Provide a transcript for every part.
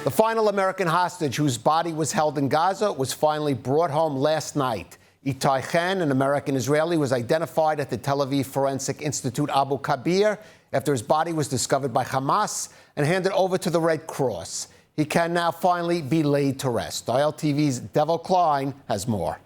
The final American hostage whose body was held in Gaza was finally brought home last night. Itai Chen, an American-Israeli, was identified at the Tel Aviv Forensic Institute Abu Kabir after his body was discovered by Hamas and handed over to the Red Cross. He can now finally be laid to rest. ILTV's Devil Klein has more.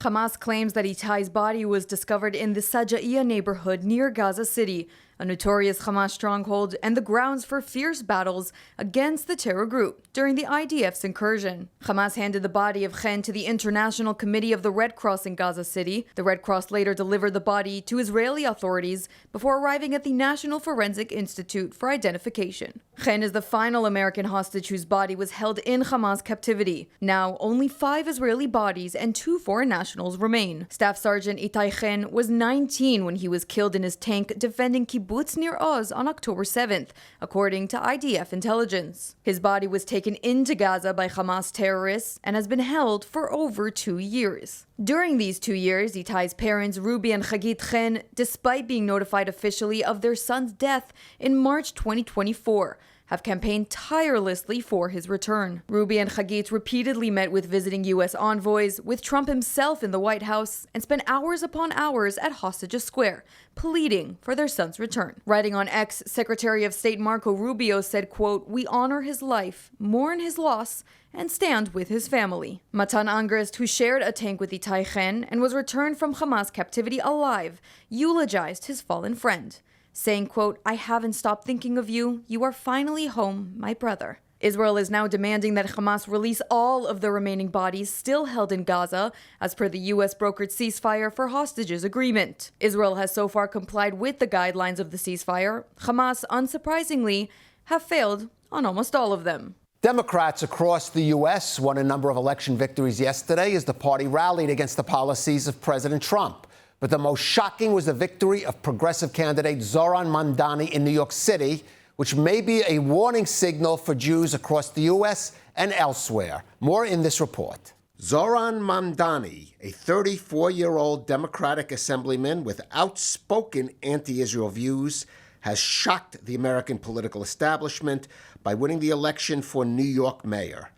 Hamas claims that Itai's body was discovered in the Sajaiya neighborhood near Gaza City, a notorious Hamas stronghold and the grounds for fierce battles against the terror group during the IDF's incursion. Hamas handed the body of Chen to the International Committee of the Red Cross in Gaza City. The Red Cross later delivered the body to Israeli authorities before arriving at the National Forensic Institute for identification. Chen is the final American hostage whose body was held in Hamas captivity. Now, only 5 Israeli bodies and 2 foreign nationals remain. Staff Sergeant Itai Chen was 19 when he was killed in his tank defending kibbutz near Oz on October 7th, according to IDF intelligence. His body was taken into Gaza by Hamas terrorists and has been held for over 2 years. During these 2 years, Itai's parents, Ruby and Chagit Chen, despite being notified officially of their son's death in March 2024, have campaigned tirelessly for his return. Ruby and Chagit repeatedly met with visiting U.S. envoys, with Trump himself in the White House, and spent hours upon hours at Hostages Square, pleading for their son's return. Writing on X, Secretary of State Marco Rubio said, quote, "We honor his life, mourn his loss, and stand with his family." Matan Angrist, who shared a tank with Itai Chen and was returned from Hamas captivity alive, eulogized his fallen friend, saying, quote, "I haven't stopped thinking of you. You are finally home, my brother." Israel is now demanding that Hamas release all of the remaining bodies still held in Gaza, as per the U.S. brokered ceasefire for hostages agreement. Israel has so far complied with the guidelines of the ceasefire. Hamas, unsurprisingly, have failed on almost all of them. Democrats across the U.S. won a number of election victories yesterday as the party rallied against the policies of President Trump. But the most shocking was the victory of progressive candidate Zohran Mamdani in New York City, which may be a warning signal for Jews across the U.S. and elsewhere. More in this report. Zohran Mamdani, a 34-year-old Democratic assemblyman with outspoken anti-Israel views, has shocked the American political establishment by winning the election for New York mayor.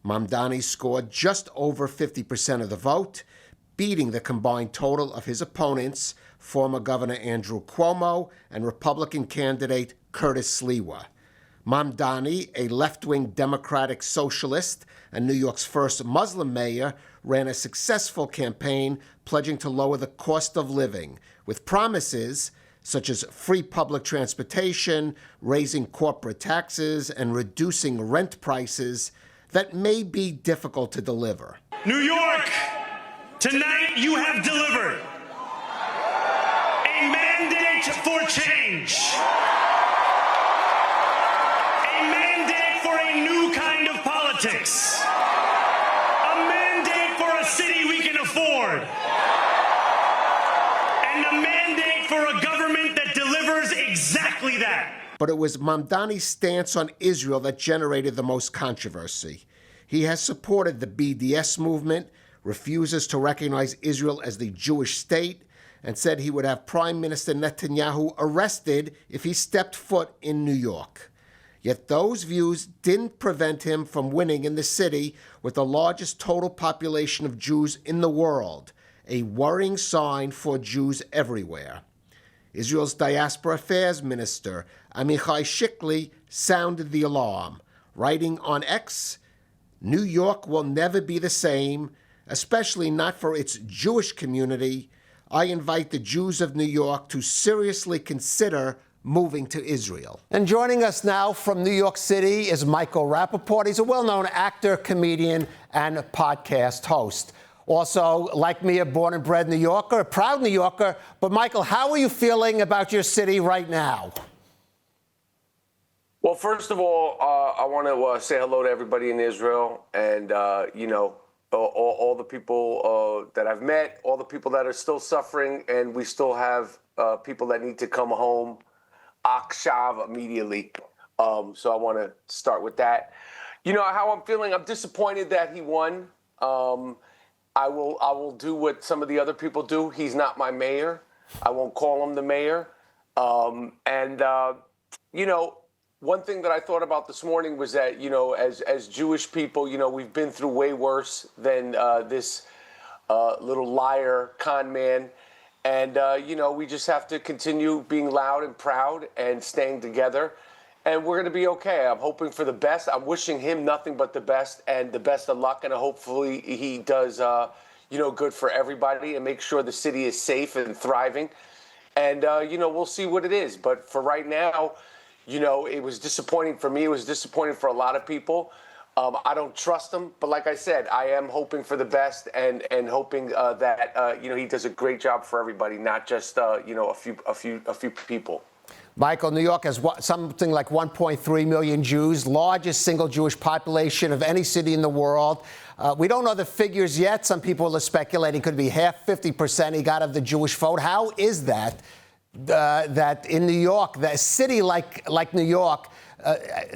Mamdani scored just over 50% of the vote, beating the combined total of his opponents, former Governor Andrew Cuomo and Republican candidate Curtis Sliwa. Mamdani, a left-wing Democratic socialist and New York's first Muslim mayor, ran a successful campaign pledging to lower the cost of living, with promises such as free public transportation, raising corporate taxes, and reducing rent prices that may be difficult to deliver. New York! Tonight you have delivered a mandate for change, a mandate for a new kind of politics, a mandate for a city we can afford, and a mandate for a government that delivers exactly that. But it was Mamdani's stance on Israel that generated the most controversy. He has supported the BDS movement, refuses to recognize Israel as the Jewish state, and said he would have Prime Minister Netanyahu arrested if he stepped foot in New York. Yet those views didn't prevent him from winning in the city with the largest total population of Jews in the world, a worrying sign for Jews everywhere. Israel's Diaspora Affairs Minister, Amichai Shikli, sounded the alarm, writing on X, "New York will never be the same, especially not for its Jewish community. I invite the Jews of New York to seriously consider moving to Israel." And joining us now from New York City is Michael Rappaport. He's a well-known actor, comedian, and podcast host. Also, like me, a born and bred New Yorker, a proud New Yorker. But Michael, how are you feeling about your city right now? Well, first of all, I want to say hello to everybody in Israel and, all the people that I've met, all the people that are still suffering, and we still have people that need to come home akshav immediately. So I want to start with that. You know how I'm feeling? I'm disappointed that he won. I will do what some of the other people do. He's not my mayor. I won't call him the mayor. One thing that I thought about this morning was that, as Jewish people, we've been through way worse than this little liar, con man. And, we just have to continue being loud and proud and staying together. And we're going to be okay. I'm hoping for the best. I'm wishing him nothing but the best and the best of luck. And hopefully he does, good for everybody and make sure the city is safe and thriving. And, we'll see what it is. But for right now, it was disappointing for me. It was disappointing for a lot of people. I don't trust him. But like I said, I am hoping for the best and hoping that, he does a great job for everybody, not just, a few people. Michael, New York has something like 1.3 million Jews, largest single Jewish population of any city in the world. We don't know the figures yet. Some people are speculating it could be half, 50% he got of the Jewish vote. How is that in New York, the city like New York,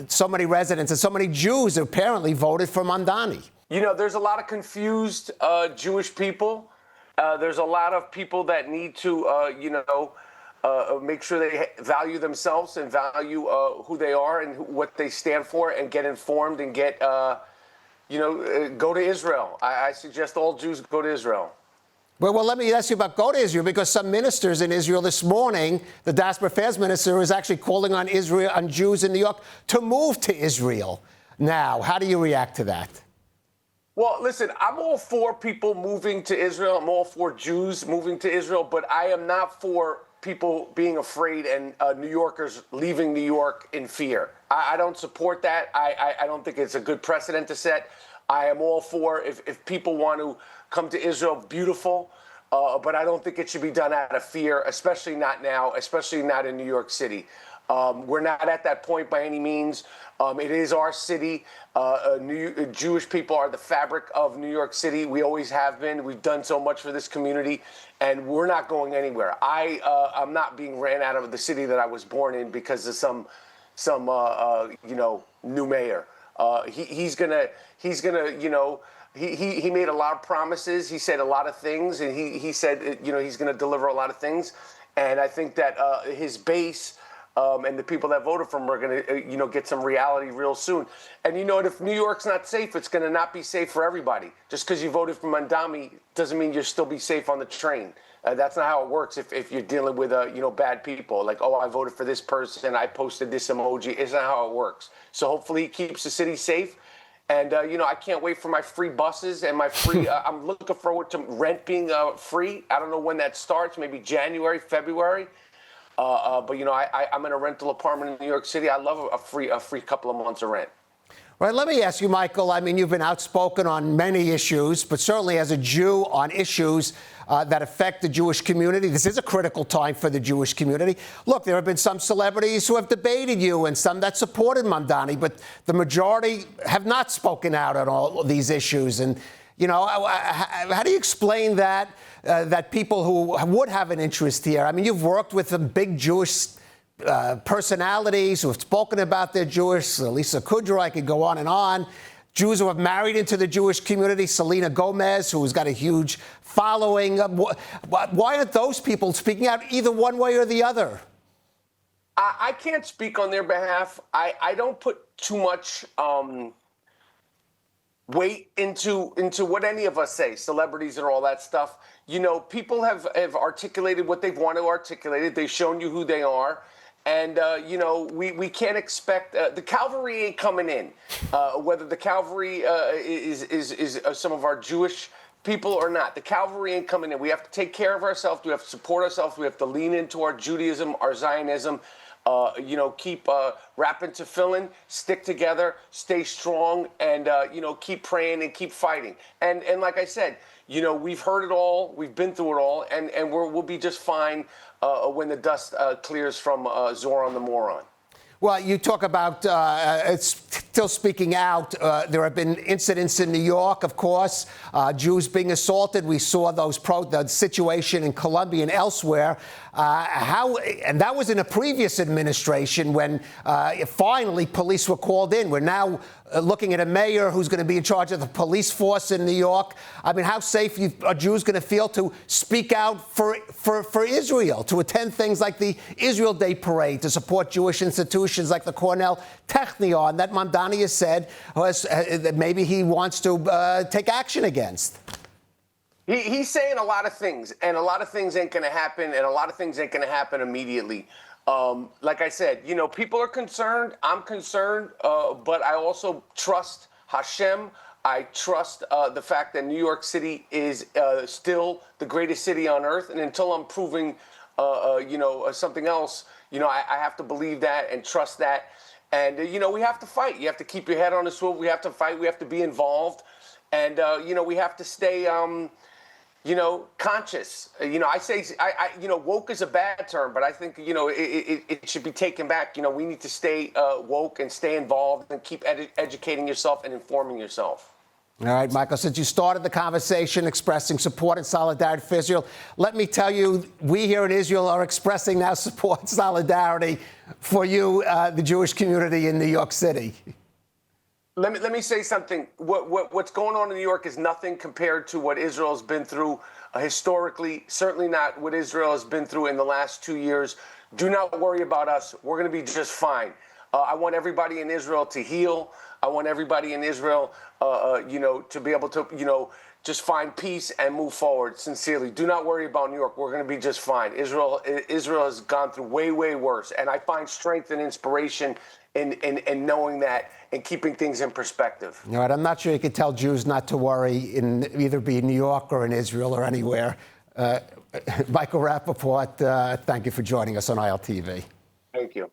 so many residents and so many Jews apparently voted for Mamdani? There's a lot of confused Jewish people. There's a lot of people that need to, make sure they value themselves and value who they are and what they stand for and get informed and get, go to Israel. I suggest all Jews go to Israel. Well, let me ask you about go to Israel, because some ministers in Israel this morning, the Diaspora Affairs Minister is actually calling on Israel, on Jews in New York to move to Israel. Now, how do you react to that? Well, listen, I'm all for people moving to Israel. I'm all for Jews moving to Israel, but I am not for people being afraid and New Yorkers leaving New York in fear. I don't support that. I don't think it's a good precedent to set. I am all for if people want to come to Israel, beautiful, but I don't think it should be done out of fear, especially not now, especially not in New York City. We're not at that point by any means. It is our city. Jewish people are the fabric of New York City. We always have been. We've done so much for this community, and we're not going anywhere. I'm not being ran out of the city that I was born in because of some new mayor. He's gonna, he made a lot of promises. He said a lot of things, and he said, he's going to deliver a lot of things. And I think that his base and the people that voted for him are going to, get some reality real soon. And if New York's not safe, it's going to not be safe for everybody. Just because you voted for Mamdani doesn't mean you'll still be safe on the train. That's not how it works if you're dealing with, bad people. Like, oh, I voted for this person, I posted this emoji. It's not how it works. So hopefully he keeps the city safe. And, I can't wait for my free buses and my free, I'm looking forward to rent being free. I don't know when that starts, maybe January, February. But, I'm in a rental apartment in New York City. I love a free couple of months of rent. Right, let me ask you, Michael, I mean, you've been outspoken on many issues, but certainly as a Jew on issues that affect the Jewish community. This is a critical time for the Jewish community. Look, there have been some celebrities who have debated you and some that supported Mamdani, but the majority have not spoken out on all these issues. And, how do you explain that, that people who would have an interest here? I mean, you've worked with some big Jewish personalities who have spoken about their Jewish, Lisa Kudrow, I could go on and on. Jews who have married into the Jewish community, Selena Gomez, who's got a huge following. Why aren't those people speaking out either one way or the other? I can't speak on their behalf. I don't put too much weight into what any of us say, celebrities and all that stuff. People have articulated what they've wanted to articulate. They've shown you who they are. And, we can't expect the cavalry ain't coming in, whether the cavalry is some of our Jewish people or not. The cavalry ain't coming in. We have to take care of ourselves. We have to support ourselves. We have to lean into our Judaism, our Zionism, keep rapping tefillin, stick together, stay strong, and, keep praying and keep fighting. And like I said, we've heard it all. We've been through it all. And we'll be just fine when the dust clears from Zohran the moron. Well, you talk about it's still speaking out. There have been incidents in New York, of course, Jews being assaulted. We saw the situation in Colombia and elsewhere. And that was in a previous administration when finally police were called in. We're now looking at a mayor who's going to be in charge of the police force in New York. I mean, how safe are Jews going to feel to speak out for Israel, to attend things like the Israel Day parade, to support Jewish institutions? institutions like the Cornell Technion that Mamdani has said that maybe he wants to take action against. He's saying a lot of things, and a lot of things ain't going to happen, and a lot of things ain't going to happen immediately. Like I said, people are concerned. I'm concerned, but I also trust Hashem. I trust the fact that New York City is still the greatest city on earth, and until I'm proving, something else, I have to believe that and trust that. And we have to fight. You have to keep your head on the swivel. We have to fight. We have to be involved, and we have to stay. Conscious. I say, woke is a bad term, but I think, it should be taken back. We need to stay woke and stay involved and keep educating yourself and informing yourself. All right, Michael, since you started the conversation expressing support and solidarity for Israel, let me tell you, we here in Israel are expressing now support and solidarity for you, the Jewish community in New York City. Let me say something. What's going on in New York is nothing compared to what Israel has been through historically, certainly not what Israel has been through in the last 2 years. Do not worry about us. We're going to be just fine. I want everybody in Israel to heal. I want everybody in Israel, to be able to, just find peace and move forward sincerely. Do not worry about New York. We're going to be just fine. Israel has gone through way, way worse. And I find strength and inspiration in knowing that and keeping things in perspective. All right, I'm not sure you could tell Jews not to worry in either be in New York or in Israel or anywhere. Michael Rappaport, thank you for joining us on ILTV. Thank you.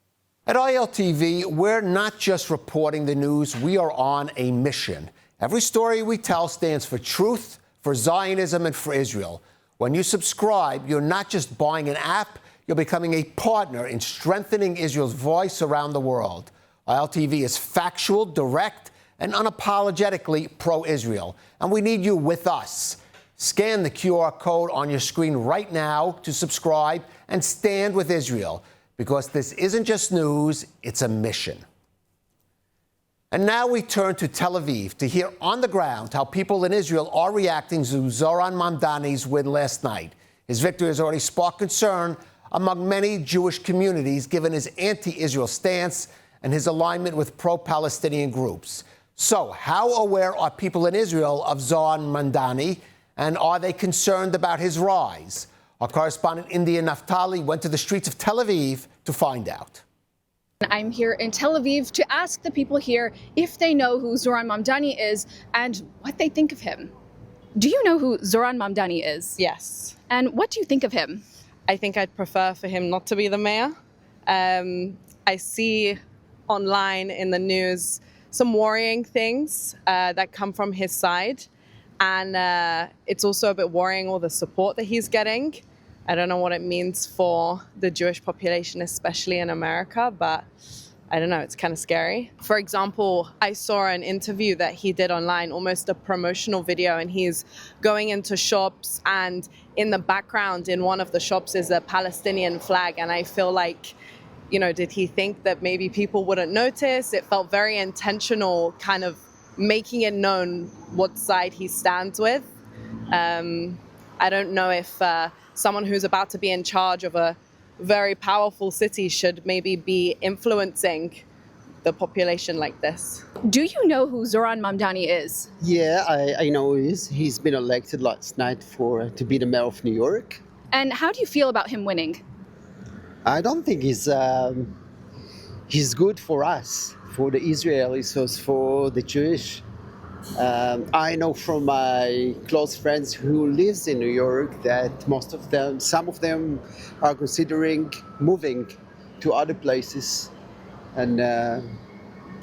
At ILTV, we're not just reporting the news, we are on a mission. Every story we tell stands for truth, for Zionism, and for Israel. When you subscribe, you're not just buying an app, you're becoming a partner in strengthening Israel's voice around the world. ILTV is factual, direct, and unapologetically pro-Israel. And we need you with us. Scan the QR code on your screen right now to subscribe and stand with Israel. Because this isn't just news, it's a mission. And now we turn to Tel Aviv to hear on the ground how people in Israel are reacting to Zohran Mamdani's win last night. His victory has already sparked concern among many Jewish communities, given his anti-Israel stance and his alignment with pro-Palestinian groups. So, how aware are people in Israel of Zohran Mamdani, and are they concerned about his rise? Our correspondent India Naftali went to the streets of Tel Aviv to find out. I'm here in Tel Aviv to ask the people here if they know who Zohran Mamdani is and what they think of him. Do you know who Zohran Mamdani is? Yes. And what do you think of him? I think I'd prefer for him not to be the mayor. I see online in the news some worrying things that come from his side. And it's also a bit worrying all the support that he's getting. I don't know what it means for the Jewish population, especially in America, but I don't know, it's kind of scary. For example, I saw an interview that he did online, almost a promotional video, and he's going into shops, and in the background in one of the shops is a Palestinian flag. And I feel like, did he think that maybe people wouldn't notice? It felt very intentional, kind of making it known what side he stands with. I don't know if someone who's about to be in charge of a very powerful city should maybe be influencing the population like this. Do you know who Zohran Mamdani is? Yeah, I know who he is. He's been elected last night to be the mayor of New York. And how do you feel about him winning? I don't think he's good for us, for the Israelis, or for the Jewish. I know from my close friends who lives in New York that some of them are considering moving to other places, and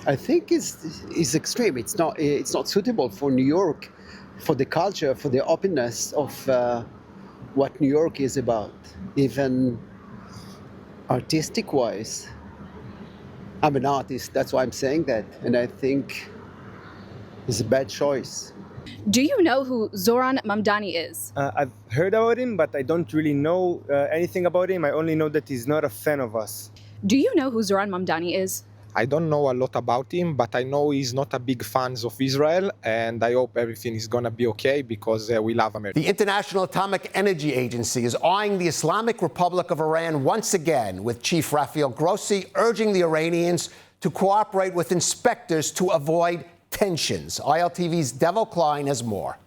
I think it's extreme. It's not suitable for New York, for the culture, for the openness of what New York is about, even artistic-wise. I'm an artist, that's why I'm saying that, and I think it's a bad choice. Do you know who Zohran Mamdani is? I've heard about him, but I don't really know anything about him. I only know that he's not a fan of us. Do you know who Zohran Mamdani is? I don't know a lot about him, but I know he's not a big fan of Israel, and I hope everything is going to be okay because we love America. The International Atomic Energy Agency is eyeing the Islamic Republic of Iran once again, with Chief Rafael Grossi urging the Iranians to cooperate with inspectors to avoid tensions. ILTV's Devil Klein has more.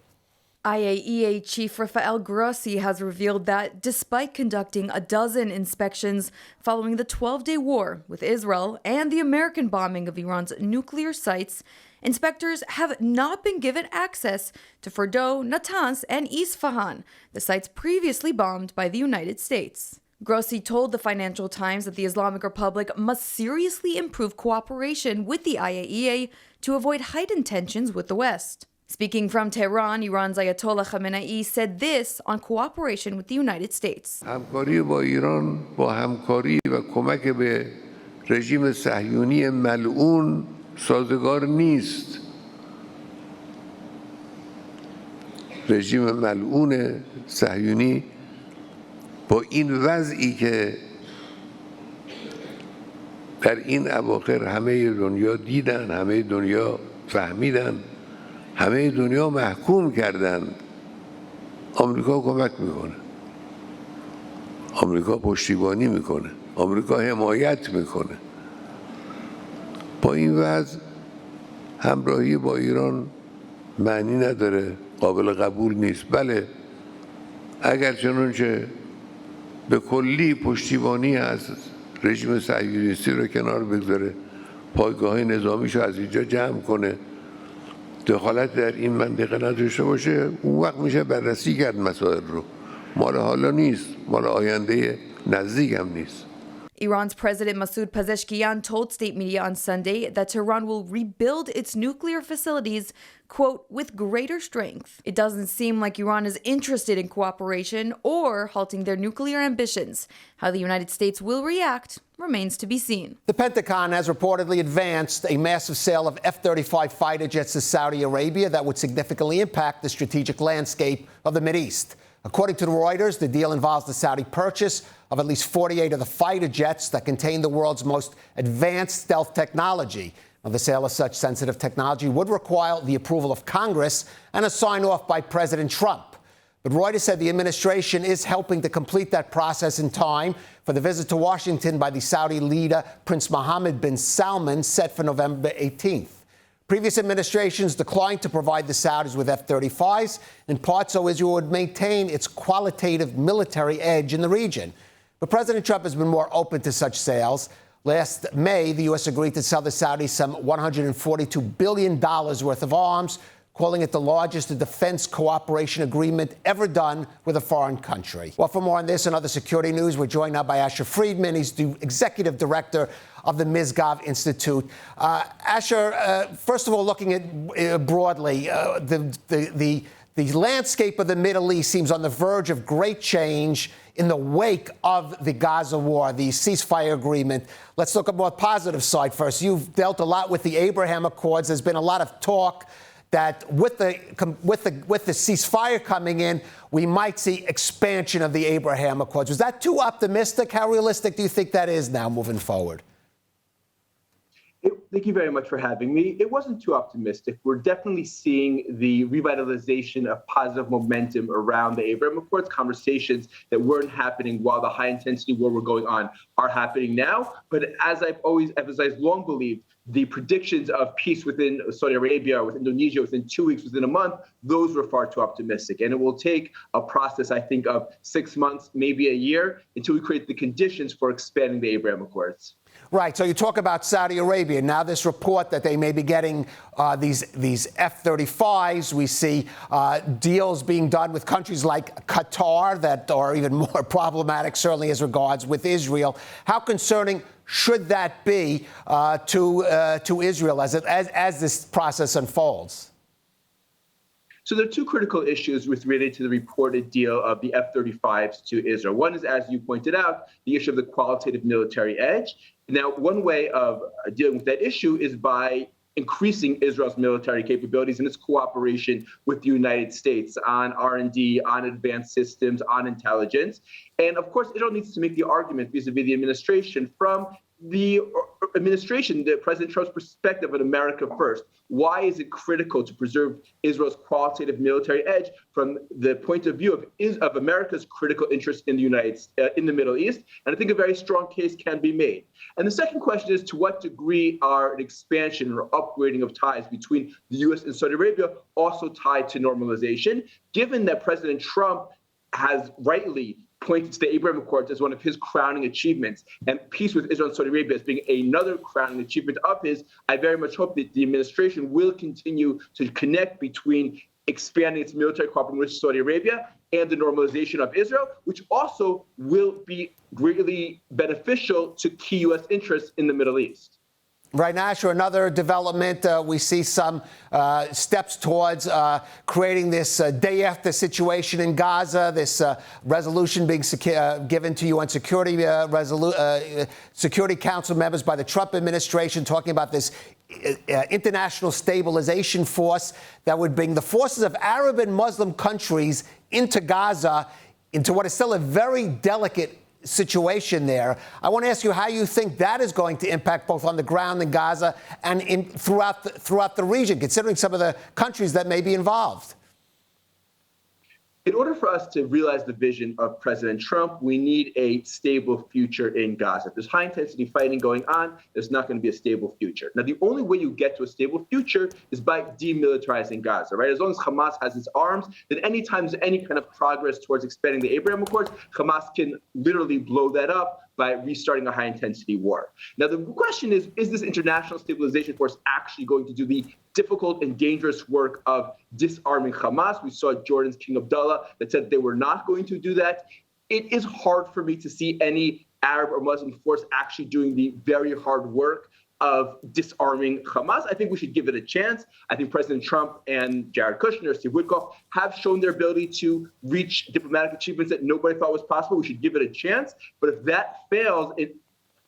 IAEA Chief Rafael Grossi has revealed that despite conducting a dozen inspections following the 12-day war with Israel and the American bombing of Iran's nuclear sites, inspectors have not been given access to Fordo, Natanz, and Isfahan, the sites previously bombed by the United States. Grossi told the Financial Times that the Islamic Republic must seriously improve cooperation with the IAEA to avoid heightened tensions with the West. Speaking from Tehran, Iran's Ayatollah Khamenei said this on cooperation with the United States. همکاری با ایران با همکاری و کمک به رژیم صهیونی ملعون سازگار نیست. رژیم ملعون صهیونی با این وضعی که در این اواخر همه دنیا دیدن، همه دنیا فهمیدن، همه دنیا محکوم کردند. آمریکا کمک میکنه. آمریکا پشتیبانی میکنه. آمریکا حمایت میکنه. با این وضع همراهی با ایران معنی نداره، قابل قبول نیست. بله اگر چنانچه به کلی پشتیبانی از رژیم صهیونیستی رو کنار بگذاره، پایگاه نظامیشو از اینجا جمع کنه، دخالت در این منطقه نداشته باشه، اون وقت میشه بررسی کرد مسائل رو. مال حالا نیست، مال آینده نزدیک هم نیست. Iran's President Masoud Pezeshkian told state media on Sunday that Tehran will rebuild its nuclear facilities, quote, with greater strength. It doesn't seem like Iran is interested in cooperation or halting their nuclear ambitions. How the United States will react remains to be seen. The Pentagon has reportedly advanced a massive sale of F-35 fighter jets to Saudi Arabia that would significantly impact the strategic landscape of the Mideast. According to Reuters, the deal involves the Saudi purchase of at least 48 of the fighter jets that contain the world's most advanced stealth technology. Now, the sale of such sensitive technology would require the approval of Congress and a sign-off by President Trump. But Reuters said the administration is helping to complete that process in time for the visit to Washington by the Saudi leader, Prince Mohammed bin Salman, set for November 18th. Previous administrations declined to provide the Saudis with F-35s, in part so Israel would maintain its qualitative military edge in the region. But President Trump has been more open to such sales. Last May, the U.S. agreed to sell the Saudis some $142 billion worth of arms, calling it the largest defense cooperation agreement ever done with a foreign country. Well, for more on this and other security news, we're joined now by Asher Friedman. He's the executive director of the Mizgov Institute. Asher, first of all, looking at broadly, the landscape of the Middle East seems on the verge of great change in the wake of the Gaza war, the ceasefire agreement. Let's look at the more positive side first. You've dealt a lot with the Abraham Accords. There's been a lot of talk that with the ceasefire coming in, we might see expansion of the Abraham Accords. Was that too optimistic? How realistic do you think that is now moving forward? Thank you very much for having me. It wasn't too optimistic. We're definitely seeing the revitalization of positive momentum around the Abraham Accords. Conversations that weren't happening while the high-intensity war were going on are happening now. But as I've always emphasized, long believed, the predictions of peace within Saudi Arabia, with Indonesia, within 2 weeks, within a month, those were far too optimistic. And it will take a process, I think, of 6 months, maybe a year, until we create the conditions for expanding the Abraham Accords. Right. So you talk about Saudi Arabia. Now this report that they may be getting these F-35s. We see deals being done with countries like Qatar that are even more problematic, certainly as regards with Israel. How concerning should that be to Israel as this process unfolds? So there are two critical issues related to the reported deal of the F-35s to Israel. One is, as you pointed out, the issue of the qualitative military edge. Now, one way of dealing with that issue is by increasing Israel's military capabilities and its cooperation with the United States on R&D, on advanced systems, on intelligence. And of course, Israel needs to make the argument vis-a-vis the administration from the administration, President Trump's perspective on America first. Why is it critical to preserve Israel's qualitative military edge from the point of view of America's critical interest in the Middle East? And I think a very strong case can be made. And the second question is, to what degree are an expansion or upgrading of ties between the U.S. and Saudi Arabia also tied to normalization, given that President Trump has rightly pointed to the Abraham Accords as one of his crowning achievements, and peace with Israel and Saudi Arabia as being another crowning achievement of his. I very much hope that the administration will continue to connect between expanding its military cooperation with Saudi Arabia and the normalization of Israel, which also will be greatly beneficial to key U.S. interests in the Middle East. Right, Asher, another development, we see some steps towards creating this day after situation in Gaza, this resolution being given to UN Security Council members by the Trump administration, talking about this international stabilization force that would bring the forces of Arab and Muslim countries into Gaza, into what is still a very delicate situation there. I want to ask you how you think that is going to impact both on the ground in Gaza and throughout the region, considering some of the countries that may be involved. In order for us to realize the vision of President Trump, we need a stable future in Gaza. If there's high-intensity fighting going on, there's not going to be a stable future. Now, the only way you get to a stable future is by demilitarizing Gaza, right? As long as Hamas has its arms, then anytime there's any kind of progress towards expanding the Abraham Accords, Hamas can literally blow that up by restarting a high-intensity war. Now, the question is this international stabilization force actually going to do the difficult and dangerous work of disarming Hamas? We saw Jordan's King Abdullah that said they were not going to do that. It is hard for me to see any Arab or Muslim force actually doing the very hard work of disarming Hamas. I think we should give it a chance. I think President Trump and Jared Kushner, Steve Witkoff have shown their ability to reach diplomatic achievements that nobody thought was possible. We should give it a chance. But if that fails in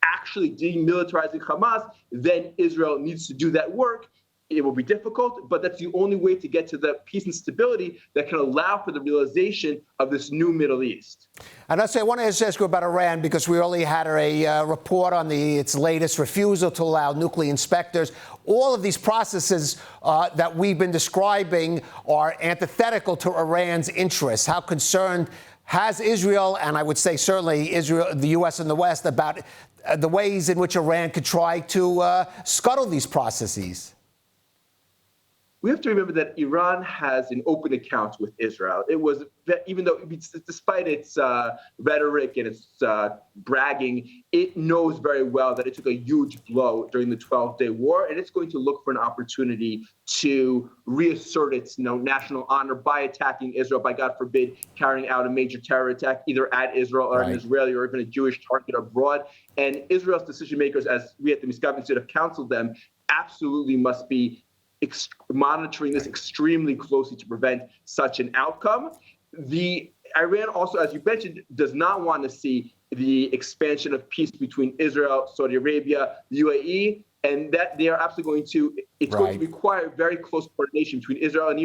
actually demilitarizing Hamas, then Israel needs to do that work. It will be difficult, but that's the only way to get to the peace and stability that can allow for the realization of this new Middle East. And I want to ask you about Iran, because we only had a report on its latest refusal to allow nuclear inspectors. All of these processes that we've been describing are antithetical to Iran's interests. How concerned has Israel, and I would say certainly Israel, the U.S. and the West, about the ways in which Iran could try to scuttle these processes? We have to remember that Iran has an open account with Israel. It was, even though, despite its rhetoric and its bragging, it knows very well that it took a huge blow during the 12-day war, and it's going to look for an opportunity to reassert its national honor by attacking Israel, by, God forbid, carrying out a major terror attack, either at Israel or an Israeli or even a Jewish target abroad. And Israel's decision makers, as we at the Miskav Institute have counseled them, absolutely must be monitoring this extremely closely to prevent such an outcome. Iran also, as you mentioned, does not want to see the expansion of peace between Israel, Saudi Arabia, the UAE, and that they are absolutely going to require very close coordination between Israel and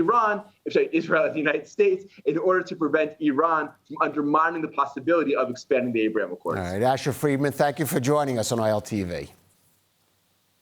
Israel and the United States, in order to prevent Iran from undermining the possibility of expanding the Abraham Accords. All right, Asher Friedman, thank you for joining us on ILTV.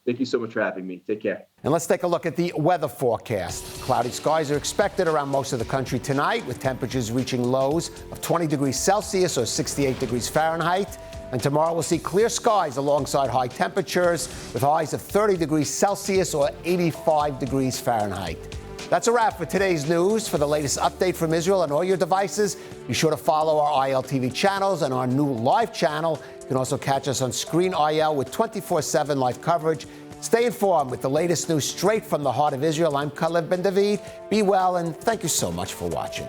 Thank you so much for having me. Take care. And let's take a look at the weather forecast. Cloudy skies are expected around most of the country tonight, with temperatures reaching lows of 20 degrees Celsius or 68 degrees Fahrenheit. And tomorrow we'll see clear skies alongside high temperatures, with highs of 30 degrees Celsius or 85 degrees Fahrenheit. That's a wrap for today's news. For the latest update from Israel on all your devices, be sure to follow our ILTV channels and our new live channel. You can also catch us on Screen IL with 24/7 live coverage. Stay informed with the latest news straight from the heart of Israel. I'm Kalev Ben David. Be well, and thank you so much for watching.